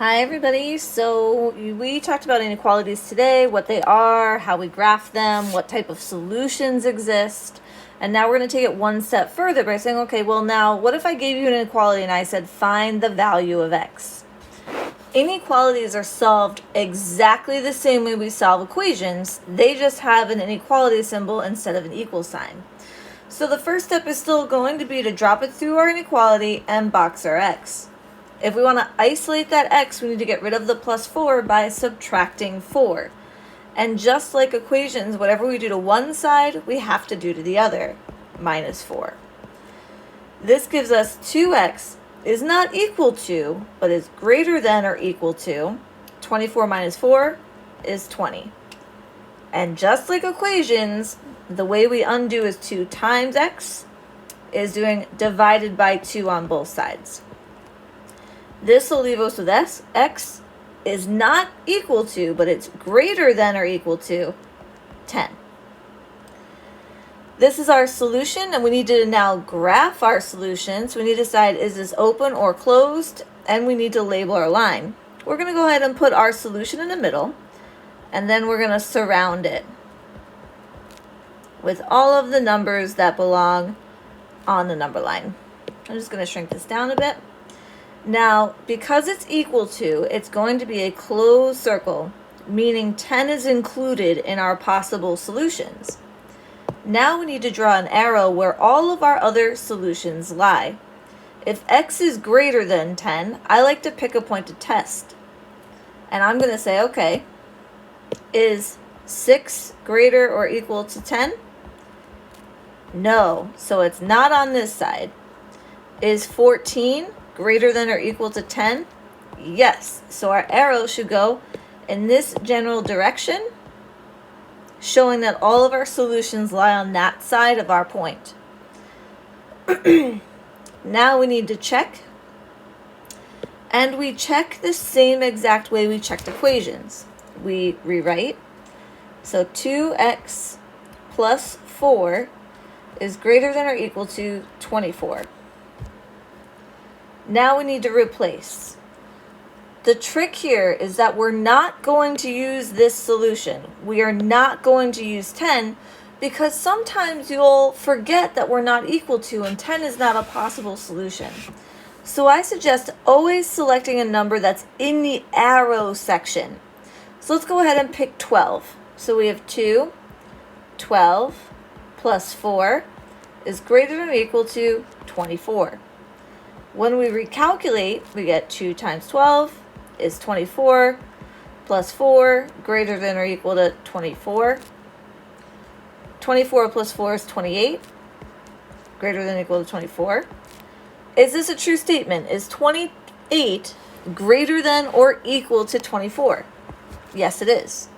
Hi everybody, so we talked about inequalities today, what they are, how we graph them, what type of solutions exist, and now we're going to take it one step further by saying, okay, well now what if I gave you an inequality and I said find the value of x? Inequalities are solved exactly the same way we solve equations, they just have an inequality symbol instead of an equal sign. So the first step is still going to be to drop it through our inequality and box our x. If we want to isolate that x, we need to get rid of the plus 4 by subtracting 4. And just like equations, whatever we do to one side, we have to do to the other, minus 4. This gives us 2x is not equal to, but is greater than or equal to, 24 minus 4 is 20. And just like equations, the way we undo is 2 times x is doing divided by 2 on both sides. This will leave us with x is not equal to, but it's greater than or equal to 10. This is our solution, and we need to now graph our solution. So we need to decide, is this open or closed? And we need to label our line. We're going to go ahead and put our solution in the middle, and then we're going to surround it with all of the numbers that belong on the number line. I'm just going to shrink this down a bit. Now, because it's equal to, it's going to be a closed circle, meaning 10 is included in our possible solutions. Now we need to draw an arrow where all of our other solutions lie. If x is greater than 10, I like to pick a point to test. And I'm going to say, okay, is 6 greater or equal to 10? No, so it's not on this side. Is 14 greater than or equal to 10? Yes. So our arrow should go in this general direction, showing that all of our solutions lie on that side of our point. Now we need to check. And we check the same exact way we checked equations. We rewrite. So 2x plus 4 is greater than or equal to 24. Now we need to replace. The trick here is that we're not going to use this solution. We are not going to use 10 because sometimes you'll forget that we're not equal to, and 10 is not a possible solution. So I suggest always selecting a number that's in the arrow section. So let's go ahead and pick 12. So we have 2, 12 plus 4 is greater than or equal to 24. When we recalculate, we get 2 times 12 is 24, plus 4 greater than or equal to 24. 24 plus 4 is 28, greater than or equal to 24. Is this a true statement? Is 28 greater than or equal to 24? Yes, it is.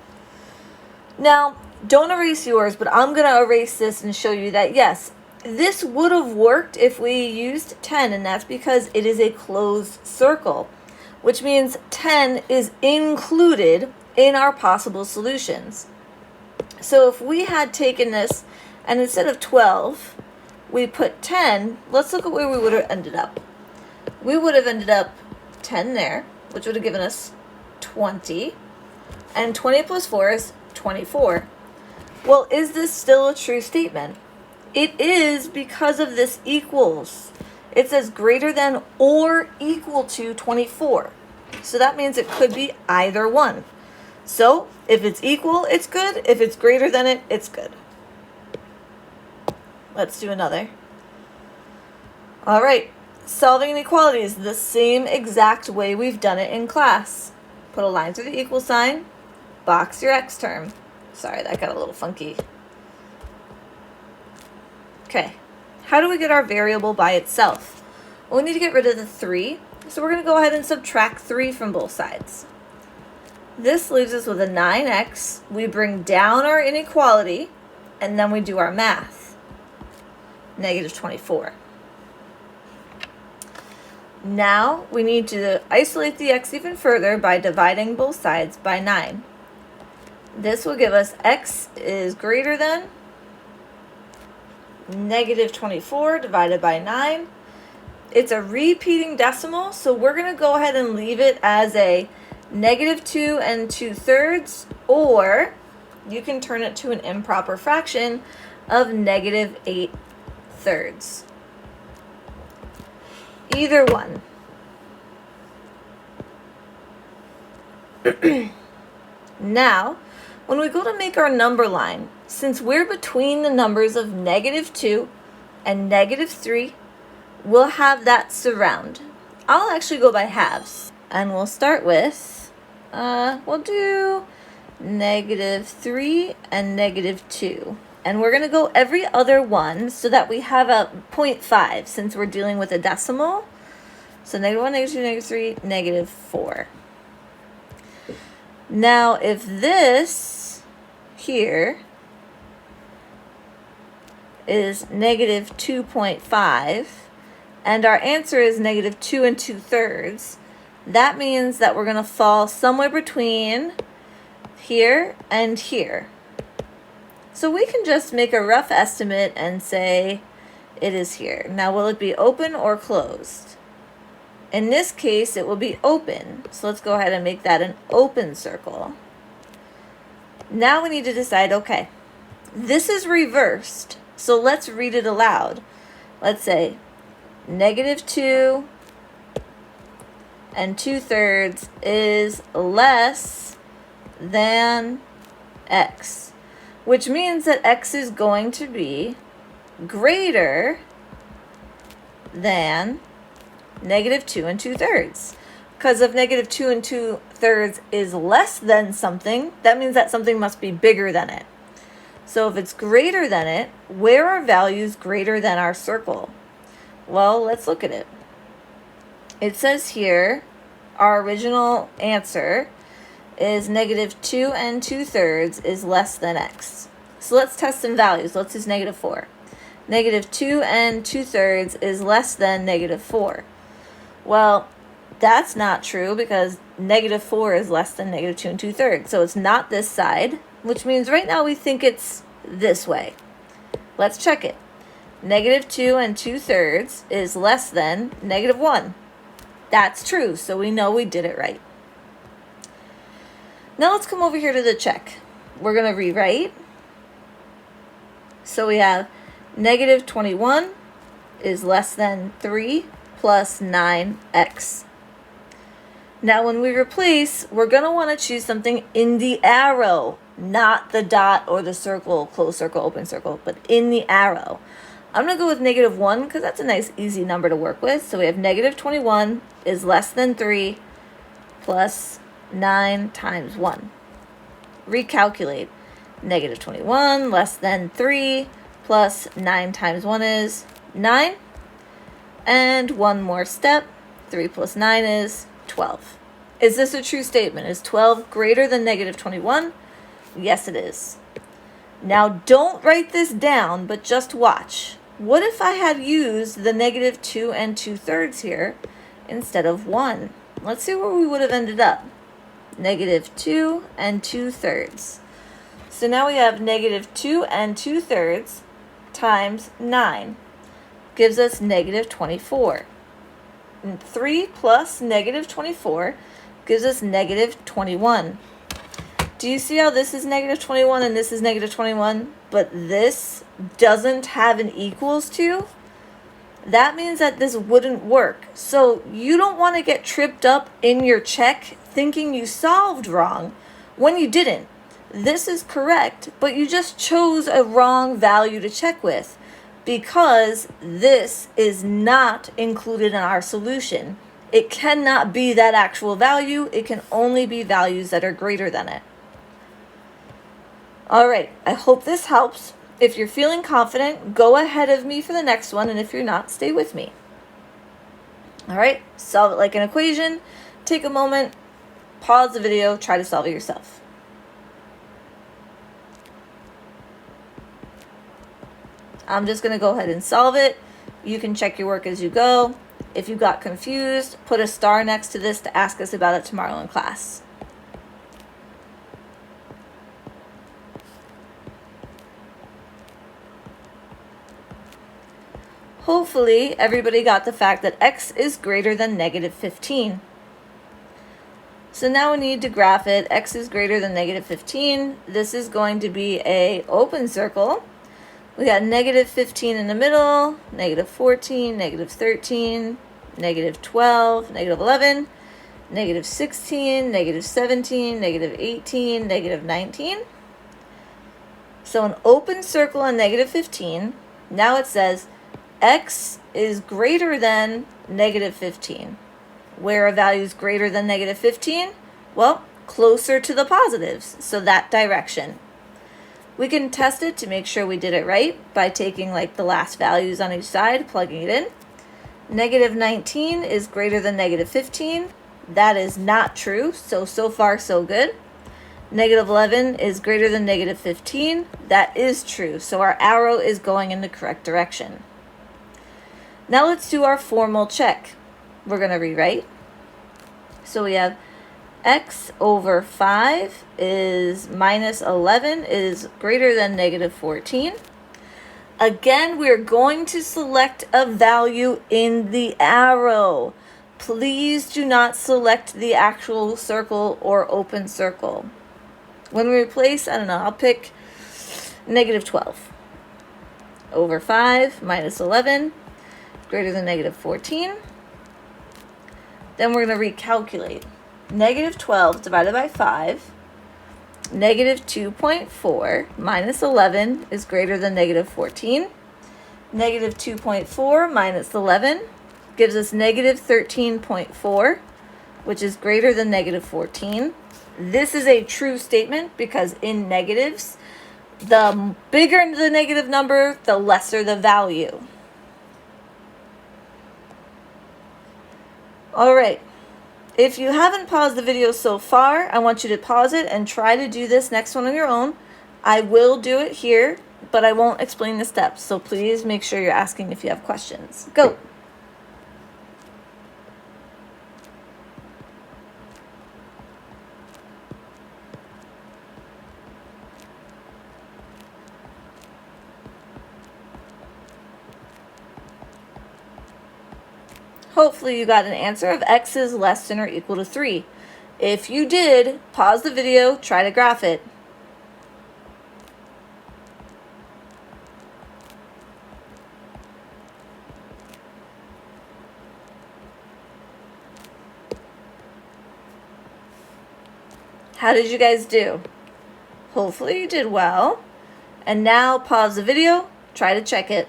Now, don't erase yours, but I'm going to erase this and show you that, yes, this would have worked if we used 10, and that's because it is a closed circle, which means 10 is included in our possible solutions. So if we had taken this and instead of 12, we put 10, let's look at where we would have ended up. We would have ended up 10 there, which would have given us 20, and 20 plus 4 is 24. Well, is this still a true statement? It is because of this equals. It says greater than or equal to 24. So that means it could be either one. So if it's equal, it's good. If it's greater than it, it's good. Let's do another. All right, solving inequalities the same exact way we've done it in class. Put a line through the equal sign, box your x term. Sorry, that got a little funky. Okay, how do we get our variable by itself? Well, we need to get rid of the 3, so we're going to go ahead and subtract 3 from both sides. This leaves us with a 9x. We bring down our inequality, and then we do our math. Negative 24. Now we need to isolate the x even further by dividing both sides by 9. This will give us x is greater than negative 24 divided by 9. It's a repeating decimal, so we're going to go ahead and leave it as a -2 2/3, or you can turn it to an improper fraction of -8/3. Either one. Now, when we go to make our number line, since we're between the numbers of -2 and -3, we'll have that surround. I'll actually go by halves, and we'll start with, we'll do -3 and -2. And we're going to go every other one so that we have a 0.5 since we're dealing with a decimal. So -1, -2, -3, -4. Now, if this here is -2.5, and our answer is -2 2/3, that means that we're going to fall somewhere between here and here. So we can just make a rough estimate and say it is here. Now, will it be open or closed? In this case, it will be open. So let's go ahead and make that an open circle. Now we need to decide, okay, this is reversed. So let's read it aloud. Let's say -2 and 2/3 is less than x, which means that x is going to be greater than -2 and 2/3. Because if -2 and 2/3 is less than something, that means that something must be bigger than it. So if it's greater than it, where are values greater than our circle? Well, let's look at it. It says here, our original answer is -2 and 2/3 is less than x. So let's test some values. Let's use -4. -2 and 2/3 is less than -4. Well, that's not true because -4 is less than -2 and 2/3. So it's not this side, which means right now we think it's this way. Let's check it. -2 and 2/3 is less than -1. That's true, so we know we did it right. Now let's come over here to the check. We're going to rewrite. So we have -21 is less than 3 plus 9x. Now when we replace, we're going to want to choose something in the arrow, not the dot or the circle, closed circle, open circle, but in the arrow. I'm going to go with -1 because that's a nice easy number to work with. So we have -21 is less than 3 plus 9 times 1. Recalculate. -21 less than 3 plus 9 times 1 is 9. And one more step. 3 plus 9 is 12. Is this a true statement? Is 12 greater than -21? Yes, it is. Now, don't write this down, but just watch. What if I had used the -2 and 2/3 here instead of 1? Let's see where we would have ended up. -2 and 2/3. So now we have -2 and 2/3 times 9 gives us -24. And 3 plus -24 gives us -21. Do you see how this is -21 and this is -21, but this doesn't have an equals to? That means that this wouldn't work. So you don't want to get tripped up in your check thinking you solved wrong when you didn't. This is correct, but you just chose a wrong value to check with because this is not included in our solution. It cannot be that actual value. It can only be values that are greater than it. All right, I hope this helps. If you're feeling confident, go ahead of me for the next one, and if you're not, stay with me. All right, solve it like an equation. Take a moment, pause the video, try to solve it yourself. I'm just going to go ahead and solve it. You can check your work as you go. If you got confused, put a star next to this to ask us about it tomorrow in class. hopefully everybody got the fact that x is greater than negative 15. So now we need to graph it. X is greater than negative 15. This is going to be a open circle. We got negative 15 in the middle, negative 14, negative 13, negative 12, negative 11, negative 16, negative 17, negative 18, negative 19. So an open circle on negative 15. Now it says x is greater than negative 15. Where a value is greater than negative 15? Well, closer to the positives, so that direction. We can test it to make sure we did it right by taking like the last values on each side, plugging it in. Negative 19 is greater than negative 15. That is not true, so far so good. Negative 11 is greater than negative 15. That is true, so our arrow is going in the correct direction. Now let's do our formal check. We're going to rewrite. So we have x over 5 is minus 11 is greater than negative 14. Again, we're going to select a value in the arrow. Please do not select the actual circle or open circle. When we replace, I don't know, I'll pick negative 12 over 5 minus 11 greater than negative 14. Then we're going to recalculate. Negative 12 divided by 5, negative 2.4 minus 11 is greater than negative 14. Negative 2.4 minus 11 gives us negative 13.4, which is greater than negative 14. This is a true statement because in negatives, the bigger the negative number, the lesser the value. All right. If you haven't paused the video so far, I want you to pause it and try to do this next one on your own. I will do it here, but I won't explain the steps, so please make sure you're asking if you have questions. Go. Hopefully you got an answer of x is less than or equal to 3. If you did, pause the video, try to graph it. How did you guys do? Hopefully you did well. And now pause the video, try to check it.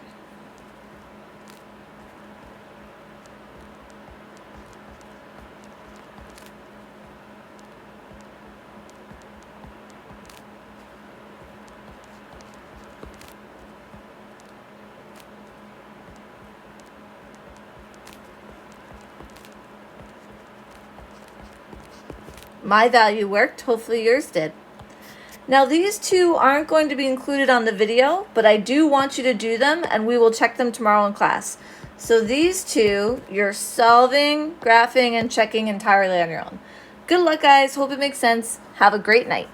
My value worked, hopefully yours did. Now these two aren't going to be included on the video, but I do want you to do them and we will check them tomorrow in class. So these two, you're solving, graphing, and checking entirely on your own. Good luck guys, hope it makes sense. Have a great night.